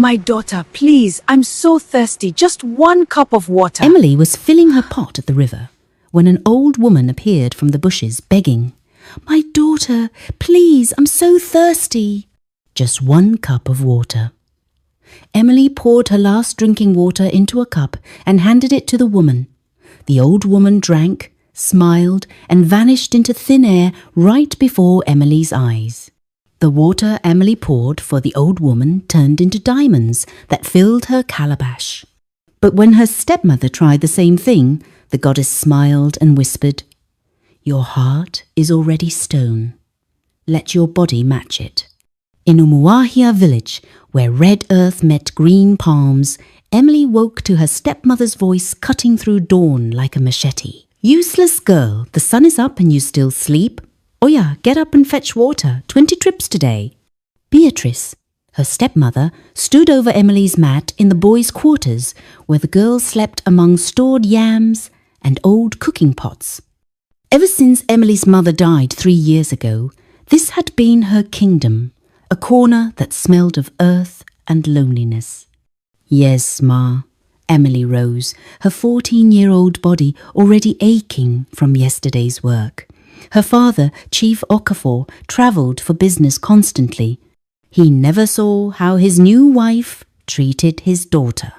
My daughter, please, I'm so thirsty. Just one cup of water. Emily was filling her pot at the river when an old woman appeared from the bushes begging, "My daughter, please, I'm so thirsty." Just one cup of water. Emily poured her last drinking water into a cup and handed it to the woman. The old woman drank, smiled, and vanished into thin air right before Emily's eyes. The water Emily poured for the old woman turned into diamonds that filled her calabash. But when her stepmother tried the same thing, the goddess smiled and whispered, "Your heart is already stone. Let your body match it." In Umuahia village, where red earth met green palms, Emily woke to her stepmother's voice cutting through dawn like a machete. "Useless girl, the sun is up and you still sleep? Oya, get up and fetch water, 20 trips today." Beatrice, her stepmother, stood over Emily's mat in the boys' quarters where the girl slept among stored yams and old cooking pots. Ever since Emily's mother died 3 years ago, this had been her kingdom, a corner that smelled of earth and loneliness. "Yes, Ma." Emily rose, her 14-year-old body already aching from yesterday's work. Her father, Chief Okafor, travelled for business constantly. He never saw how his new wife treated his daughter.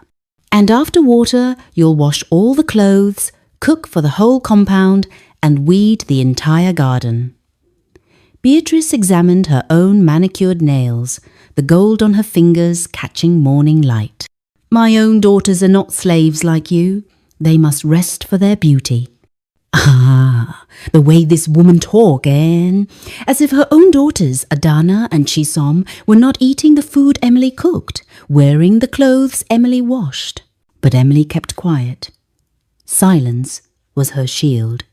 "And after water, you'll wash all the clothes, cook for the whole compound, and weed the entire garden." Beatrice examined her own manicured nails, the gold on her fingers catching morning light. "My own daughters are not slaves like you. They must rest for their beauty." Ah, the way this woman talked, as if her own daughters, Adana and Chisom, were not eating the food Emily cooked, wearing the clothes Emily washed. But Emily kept quiet. Silence was her shield.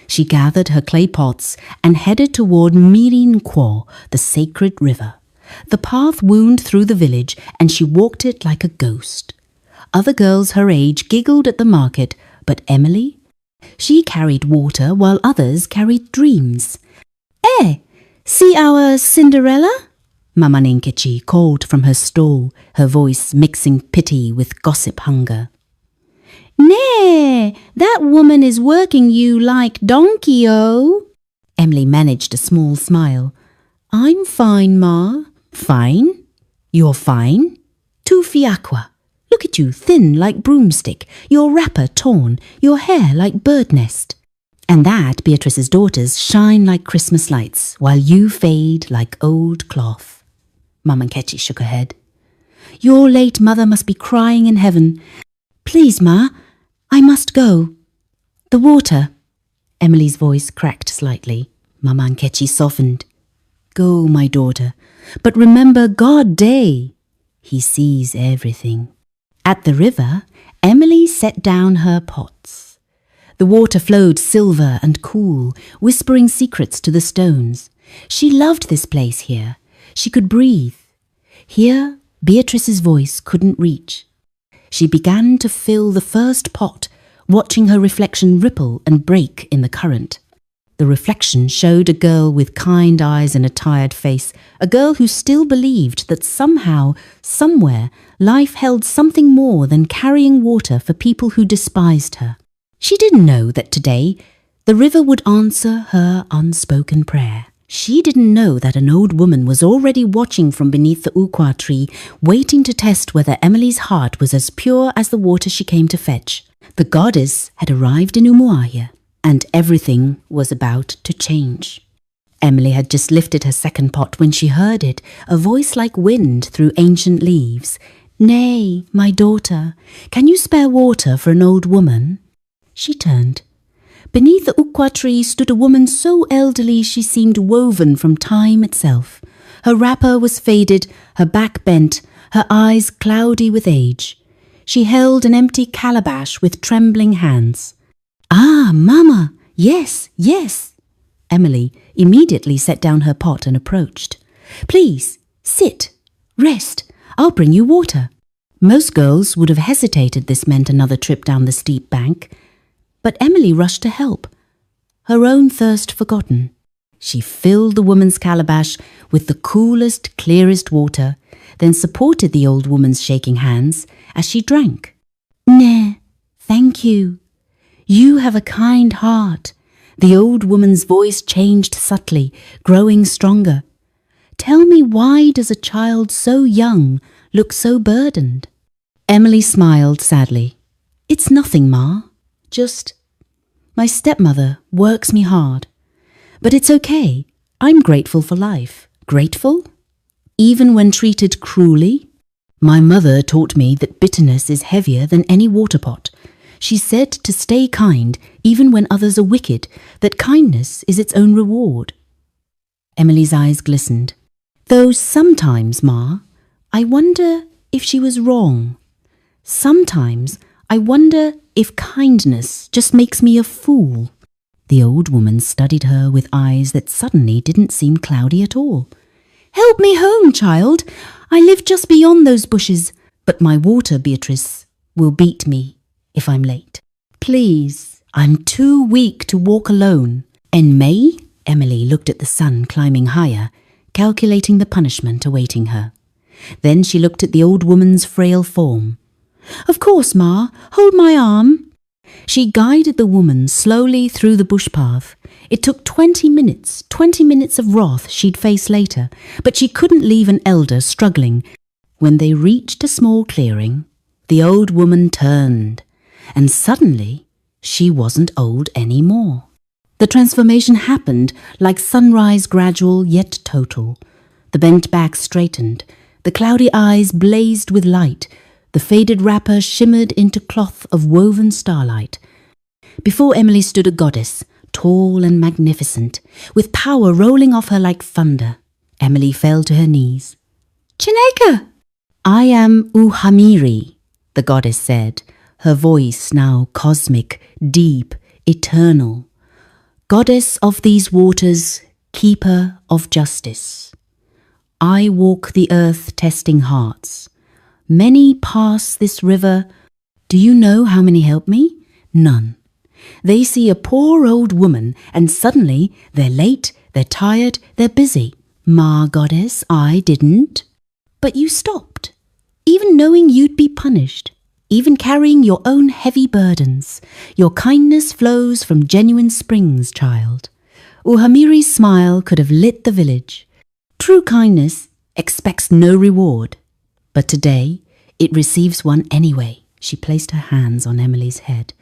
She gathered her clay pots and headed toward Mirin Kwo, the sacred river. The path wound through the village and she walked it like a ghost. Other girls her age giggled at the market, but Emily? She carried water while others carried dreams. See our Cinderella?" Mama Nkechi called from her stall, her voice mixing pity with gossip hunger. "Nay, that woman is working you like donkey-o." Emily managed a small smile. "I'm fine, Ma." "Fine? You're fine? Tufiakwa. Look at you, thin like broomstick, your wrapper torn, your hair like bird nest. And that Beatrice's daughters shine like Christmas lights, while you fade like old cloth." Mama Nkechi shook her head. "Your late mother must be crying in heaven. Please, Ma, I must go." "The water." Emily's voice cracked slightly. Mama Nkechi softened. "Go, my daughter, but remember God Day. He sees everything." At the river, Emily set down her pots. The water flowed silver and cool, whispering secrets to the stones. She loved this place here. She could breathe. Here, Beatrice's voice couldn't reach. She began to fill the first pot, watching her reflection ripple and break in the current. The reflection showed a girl with kind eyes and a tired face, a girl who still believed that somehow, somewhere, life held something more than carrying water for people who despised her. She didn't know that today the river would answer her unspoken prayer. She didn't know that an old woman was already watching from beneath the ukwa tree, waiting to test whether Emily's heart was as pure as the water she came to fetch. The goddess had arrived in Umuahia, and everything was about to change. Emily had just lifted her second pot when she heard it, a voice like wind through ancient leaves. "Nay, my daughter, can you spare water for an old woman?" She turned. Beneath the ukwa tree stood a woman so elderly she seemed woven from time itself. Her wrapper was faded, her back bent, her eyes cloudy with age. She held an empty calabash with trembling hands. "Ah, Mama, yes, yes." Emily immediately set down her pot and approached. "Please, sit, rest. I'll bring you water." Most girls would have hesitated this meant another trip down the steep bank. But Emily rushed to help, her own thirst forgotten. She filled the woman's calabash with the coolest, clearest water, then supported the old woman's shaking hands as she drank. "Nah, thank you. You have a kind heart." The old woman's voice changed subtly, growing stronger. "Tell me, why does a child so young look so burdened?" Emily smiled sadly. "It's nothing, Ma. Just my stepmother works me hard. But it's okay. I'm grateful for life." "Grateful? Even when treated cruelly?" "My mother taught me that bitterness is heavier than any water pot. She said to stay kind even when others are wicked, that kindness is its own reward." Emily's eyes glistened. "Though sometimes, Ma, I wonder if she was wrong. Sometimes I wonder if kindness just makes me a fool." The old woman studied her with eyes that suddenly didn't seem cloudy at all. "Help me home, child. I live just beyond those bushes. But my water, Beatrice, will beat me if I'm late. Please, I'm too weak to walk alone." "En May?" Emily looked at the sun climbing higher, calculating the punishment awaiting her. Then she looked at the old woman's frail form. "Of course, Ma. Hold my arm." She guided the woman slowly through the bush path. It took 20 minutes of wrath she'd face later, but she couldn't leave an elder struggling. When they reached a small clearing, the old woman turned, and suddenly she wasn't old anymore. The transformation happened like sunrise, gradual yet total. The bent back straightened, the cloudy eyes blazed with light, the faded wrapper shimmered into cloth of woven starlight. Before Emily stood a goddess, tall and magnificent, with power rolling off her like thunder. Emily fell to her knees. "Chineke!" "I am Uhamiri," the goddess said, her voice now cosmic, deep, eternal. "Goddess of these waters, keeper of justice. I walk the earth testing hearts. Many pass this river. Do you know how many help me? None. They see a poor old woman and suddenly they're late, they're tired, they're busy. Ma, goddess, I didn't. But you stopped, even knowing you'd be punished, even carrying your own heavy burdens. Your kindness flows from genuine springs, child." Uhamiri's smile could have lit the village. True kindness expects no reward, but today it receives one anyway. She placed her hands on Emily's head.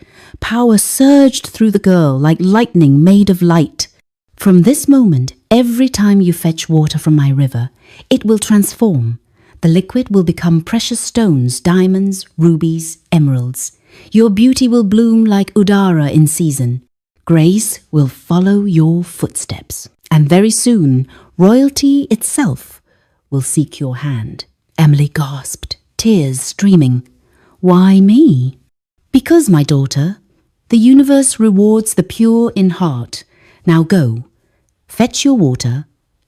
Power surged through the girl like lightning made of light. "From this moment, every time you fetch water from my river, it will transform. The liquid will become precious stones, diamonds, rubies, emeralds. Your beauty will bloom like udara in season. Grace will follow your footsteps. And very soon, royalty itself will seek your hand." Emily gasped, tears streaming. "Why me?" "Because, my daughter, the universe rewards the pure in heart. Now go, fetch your water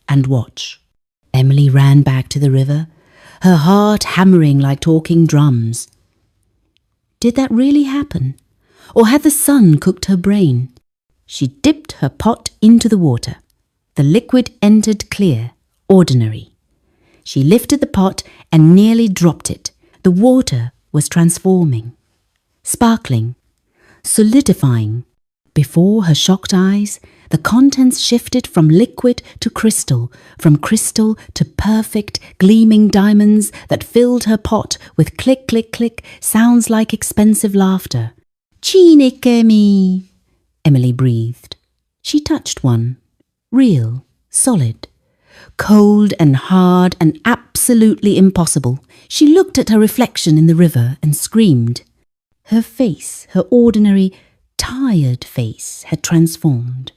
and watch." Emily ran back to the river, her heart hammering like talking drums. Did that really happen? Or had the sun cooked her brain? She dipped her pot into the water. The liquid entered clear, ordinary. She lifted the pot and nearly dropped it. The water was transforming, sparkling, solidifying. Before her shocked eyes, the contents shifted from liquid to crystal, from crystal to perfect, gleaming diamonds that filled her pot with click, click, click, sounds like expensive laughter. "Chineke mi," Emily breathed. She touched one, real, solid. Cold and hard and absolutely impossible. She looked at her reflection in the river and screamed. Her face, her ordinary, tired face, had transformed.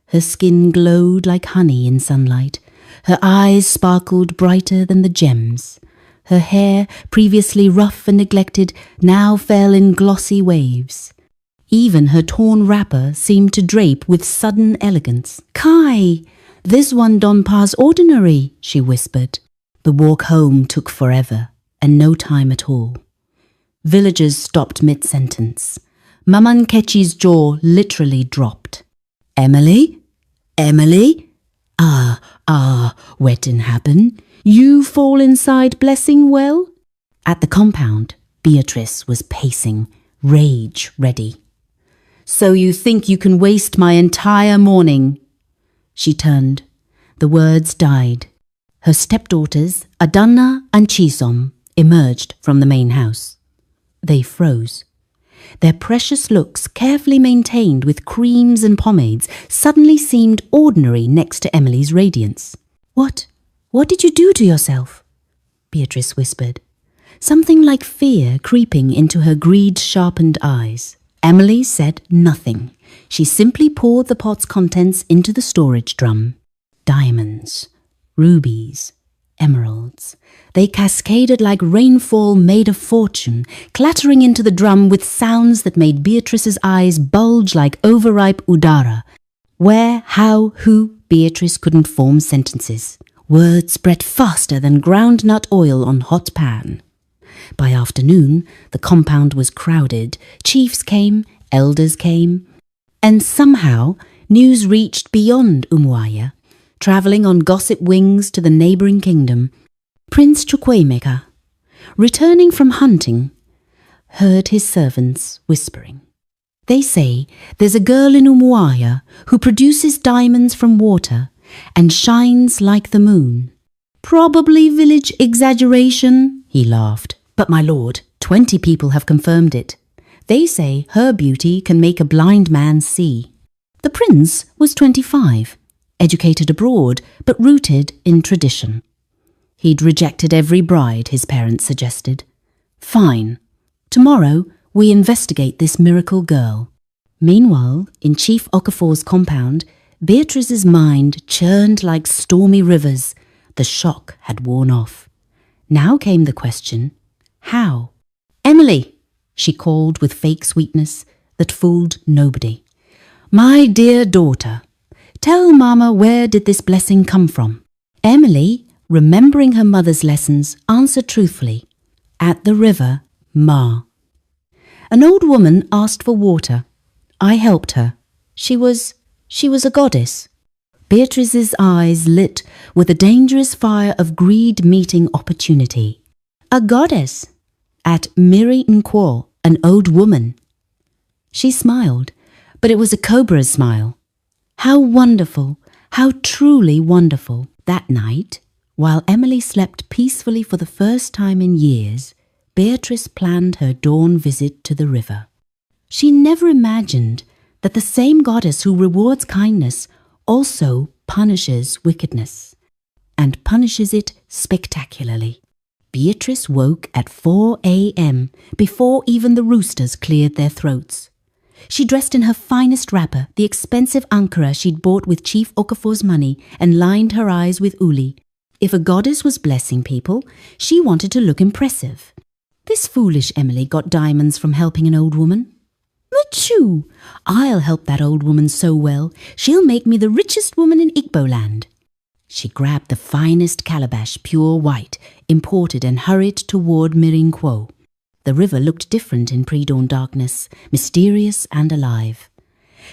Her skin glowed like honey in sunlight. Her eyes sparkled brighter than the gems. Her hair, previously rough and neglected, now fell in glossy waves. Even her torn wrapper seemed to drape with sudden elegance. "Kai! This one don't pass ordinary," she whispered. The walk home took forever, and no time at all. Villagers stopped mid-sentence. Maman Kechi's jaw literally dropped. "Emily? Emily?" Ah, what didn't happen? You fall inside Blessing well? At the compound, Beatrice was pacing, rage ready. So you think you can waste my entire morning? She turned. The words died. Her stepdaughters, Adanna and Chisom, emerged from the main house. They froze. Their precious looks, carefully maintained with creams and pomades, suddenly seemed ordinary next to Emily's radiance. What did you do to yourself? Beatrice whispered, something like fear creeping into her greed-sharpened eyes. Emily said nothing. She simply poured the pot's contents into the storage drum. Diamonds, rubies, emeralds. They cascaded like rainfall made of fortune, clattering into the drum with sounds that made Beatrice's eyes bulge like overripe udara. Where, how, who, Beatrice couldn't form sentences. Words spread faster than groundnut oil on hot pan. By afternoon, the compound was crowded. Chiefs came, elders came, and somehow news reached beyond Umuaya, travelling on gossip wings to the neighbouring kingdom. Prince Chukwuemeka, returning from hunting, heard his servants whispering. They say there's a girl in Umuaya who produces diamonds from water and shines like the moon. Probably village exaggeration, he laughed. But my lord, 20 people have confirmed it. They say her beauty can make a blind man see. The prince was 25, educated abroad, but rooted in tradition. He'd rejected every bride his parents suggested. Fine. Tomorrow we investigate this miracle girl. Meanwhile, in Chief Okafor's compound, Beatrice's mind churned like stormy rivers. The shock had worn off. Now came the question, how? Emily, she called with fake sweetness that fooled nobody. My dear daughter, tell Mama where did this blessing come from? Emily, remembering her mother's lessons, answered truthfully, at the river Ma. An old woman asked for water. I helped her. She was a goddess. Beatrice's eyes lit with a dangerous fire of greed meeting opportunity. A goddess. At Miri Nkwo, an old woman. She smiled, but it was a cobra's smile. How wonderful, how truly wonderful. That night, while Emily slept peacefully for the first time in years, Beatrice planned her dawn visit to the river. She never imagined that the same goddess who rewards kindness also punishes wickedness, and punishes it spectacularly. Beatrice woke at 4 a.m. before even the roosters cleared their throats. She dressed in her finest wrapper, the expensive ankara she'd bought with Chief Okafor's money, and lined her eyes with uli. If a goddess was blessing people, she wanted to look impressive. This foolish Emily got diamonds from helping an old woman. Achoo! I'll help that old woman so well, she'll make me the richest woman in Igboland. She grabbed the finest calabash, pure white, imported, and hurried toward Miri Nkwo. The river looked different in pre-dawn darkness, mysterious and alive.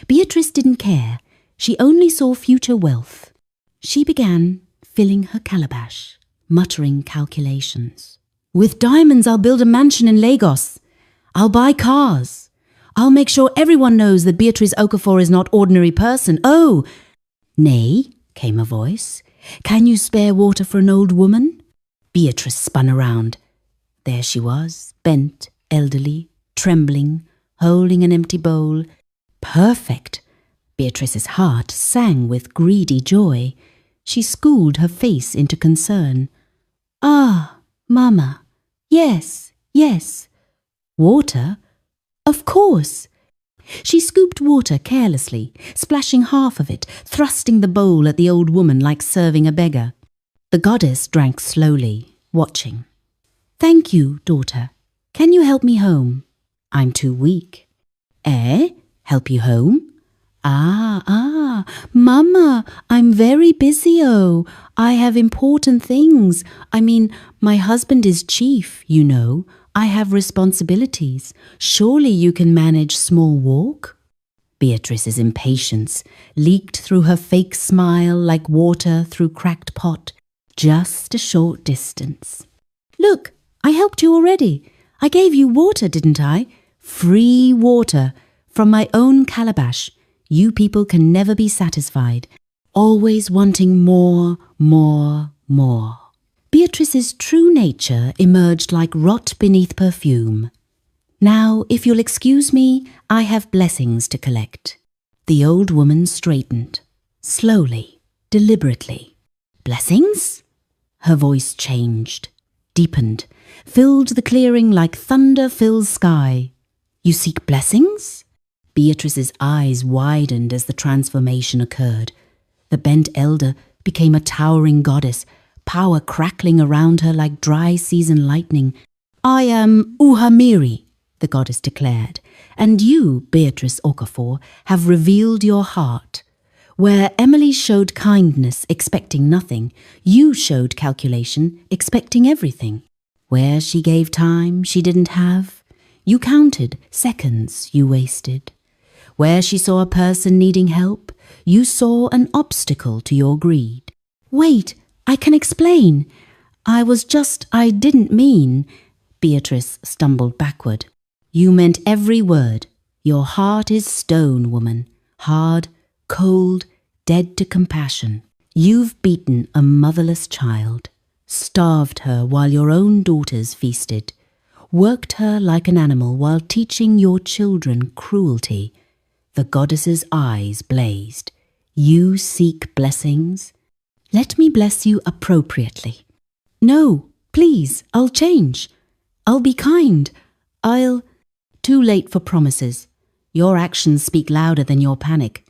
Beatrice didn't care. She only saw future wealth. She began filling her calabash, muttering calculations. With diamonds, I'll build a mansion in Lagos. I'll buy cars. I'll make sure everyone knows that Beatrice Okafor is not ordinary person. Oh! Nay, came a voice. Can you spare water for an old woman? Beatrice spun around. There she was, bent, elderly, trembling, holding an empty bowl. Perfect! Beatrice's heart sang with greedy joy. She schooled her face into concern. Ah, Mama. Yes, yes. Water? Of course. She scooped water carelessly, splashing half of it, thrusting the bowl at the old woman like serving a beggar. The goddess drank slowly, watching. Thank you, daughter. Can you help me home? I'm too weak. Eh? Help you home? Mama, I'm very busy, oh. I have important things. I mean, my husband is chief, you know. I have responsibilities. Surely you can manage small walk? Beatrice's impatience leaked through her fake smile like water through cracked pot, just a short distance. "Look, I helped you already. I gave you water, didn't I? Free water from my own calabash. You people can never be satisfied, always wanting more, more, more." Beatrice's true nature emerged like rot beneath perfume. "Now, if you'll excuse me, I have blessings to collect." The old woman straightened, slowly, deliberately. "Blessings?" Her voice changed, deepened, filled the clearing like thunder fills sky. "You seek blessings?" Beatrice's eyes widened as the transformation occurred. The bent elder became a towering goddess, power crackling around her like dry season lightning. "I am Uhamiri," the goddess declared, "and you, Beatrice Okafor, have revealed your heart. Where Emily showed kindness, expecting nothing, you showed calculation, expecting everything. Where she gave time she didn't have, you counted seconds you wasted. Where she saw a person needing help, you saw an obstacle to your greed." "Wait, I can explain. I didn't mean..." Beatrice stumbled backward. "You meant every word. Your heart is stone, woman. Hard, cold, dead to compassion. You've beaten a motherless child, starved her while your own daughters feasted, worked her like an animal while teaching your children cruelty." The goddess's eyes blazed. "You seek blessings? Let me bless you appropriately." "No, please, I'll change. I'll be kind. Too late for promises. Your actions speak louder than your panic."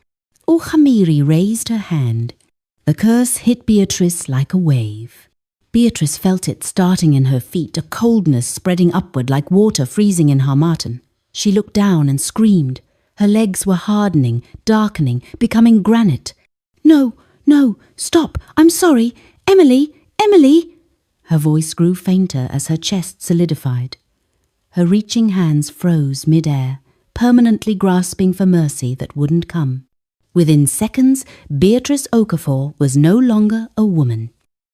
Uhamiri raised her hand. The curse hit Beatrice like a wave. Beatrice felt it starting in her feet, a coldness spreading upward like water freezing in Harmattan. She looked down and screamed. Her legs were hardening, darkening, becoming granite. "No, no, stop, I'm sorry. Emily, Emily!" Her voice grew fainter as her chest solidified. Her reaching hands froze mid-air, permanently grasping for mercy that wouldn't come. Within seconds, Beatrice Okafor was no longer a woman.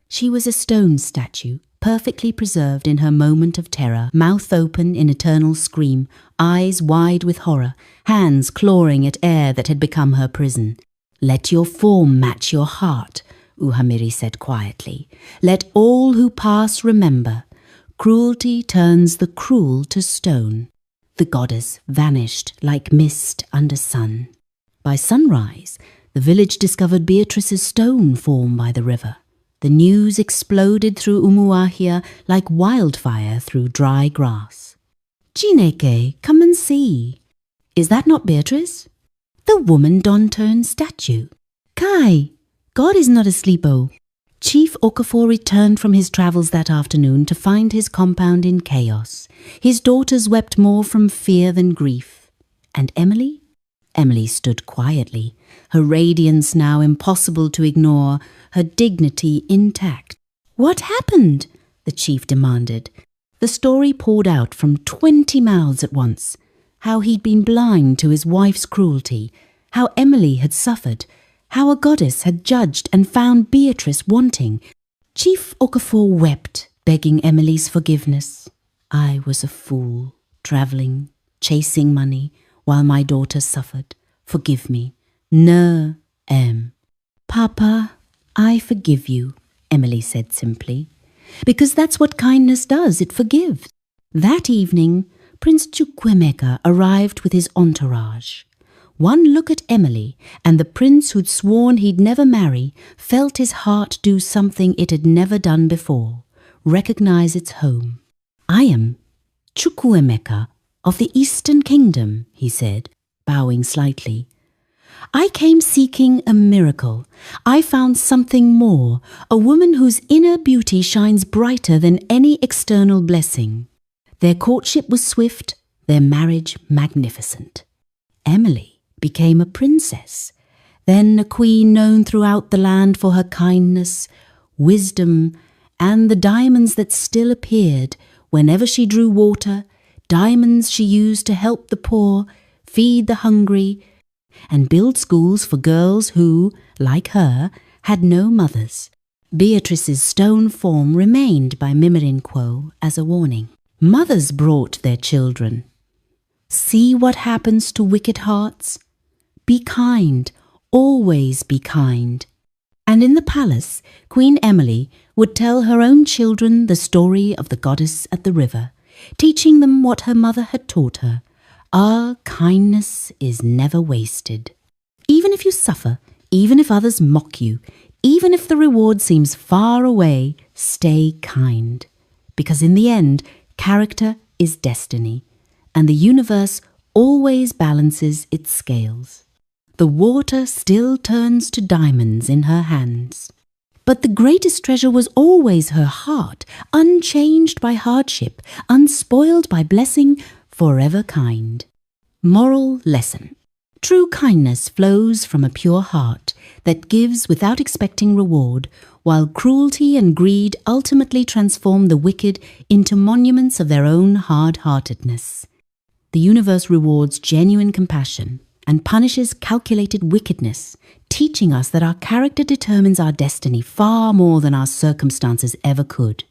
She was a stone statue, perfectly preserved in her moment of terror, mouth open in eternal scream, eyes wide with horror, hands clawing at air that had become her prison. "Let your form match your heart," Uhamiri said quietly. "Let all who pass remember. Cruelty turns the cruel to stone." The goddess vanished like mist under sun. By sunrise, the village discovered Beatrice's stone form by the river. The news exploded through Umuahia like wildfire through dry grass. "Chineke, come and see. Is that not Beatrice? The woman Don-turned statue. Kai, God is not asleep, oh." Chief Okafor returned from his travels that afternoon to find his compound in chaos. His daughters wept more from fear than grief. And Emily? Emily stood quietly, her radiance now impossible to ignore, her dignity intact. "What happened?" the chief demanded. The story poured out from 20 mouths at once. How he'd been blind to his wife's cruelty, how Emily had suffered, how a goddess had judged and found Beatrice wanting. Chief Okafor wept, begging Emily's forgiveness. "I was a fool, travelling, chasing money, while my daughter suffered. Forgive me. Ne em." "Papa, I forgive you," Emily said simply. "Because that's what kindness does, it forgives." That evening, Prince Chukwuemeka arrived with his entourage. One look at Emily, and the prince who'd sworn he'd never marry felt his heart do something it had never done before, recognize its home. "I am Chukwuemeka of the Eastern Kingdom," he said, bowing slightly. "I came seeking a miracle. I found something more, a woman whose inner beauty shines brighter than any external blessing." Their courtship was swift, their marriage magnificent. Emily became a princess, then a queen known throughout the land for her kindness, wisdom, and the diamonds that still appeared whenever she drew water, diamonds she used to help the poor, feed the hungry, and build schools for girls who, like her, had no mothers. Beatrice's stone form remained by Mimmerin Quo as a warning. Mothers brought their children. See what happens to wicked hearts? Be kind, always be kind. And in the palace, Queen Emily would tell her own children the story of the goddess at the river, teaching them what her mother had taught her. Kindness is never wasted. Even if you suffer, even if others mock you, even if the reward seems far away, stay kind. Because in the end, character is destiny, and the universe always balances its scales. The water still turns to diamonds in her hands. But the greatest treasure was always her heart, unchanged by hardship, unspoiled by blessing, forever kind. Moral lesson. True kindness flows from a pure heart that gives without expecting reward, while cruelty and greed ultimately transform the wicked into monuments of their own hard-heartedness. The universe rewards genuine compassion and punishes calculated wickedness, teaching us that our character determines our destiny far more than our circumstances ever could.